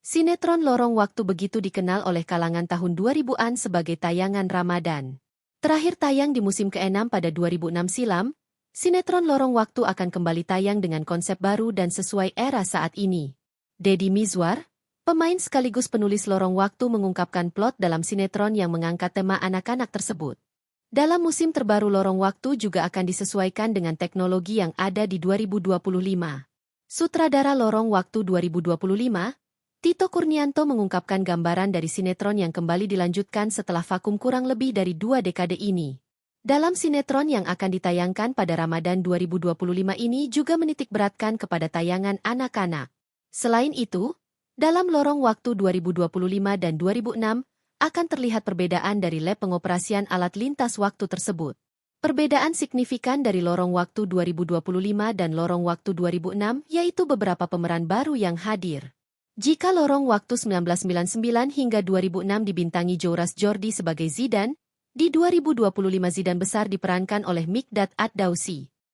Sinetron Lorong Waktu begitu dikenal oleh kalangan tahun 2000-an sebagai tayangan Ramadan. Terakhir tayang di musim ke-6 pada 2006 silam, sinetron Lorong Waktu akan kembali tayang dengan konsep baru dan sesuai era saat ini. Deddy Mizwar, pemain sekaligus penulis Lorong Waktu, mengungkapkan plot dalam sinetron yang mengangkat tema anak-anak tersebut. Dalam musim terbaru Lorong Waktu juga akan disesuaikan dengan teknologi yang ada di 2025. Sutradara Lorong Waktu 2025, Tito Kurnianto, mengungkapkan gambaran dari sinetron yang kembali dilanjutkan setelah vakum kurang lebih dari 2 dekade ini. Dalam sinetron yang akan ditayangkan pada Ramadan 2025 ini juga menitikberatkan kepada tayangan anak-anak. Selain itu, dalam Lorong Waktu 2025 dan 2006, akan terlihat perbedaan dari lab pengoperasian alat lintas waktu tersebut. Perbedaan signifikan dari Lorong Waktu 2025 dan Lorong Waktu 2006 yaitu beberapa pemeran baru yang hadir. Jika Lorong Waktu 1999 hingga 2006 dibintangi Joras Jordi sebagai Zidan, di 2025 Zidan besar diperankan oleh Mikdad Ad-Dausi.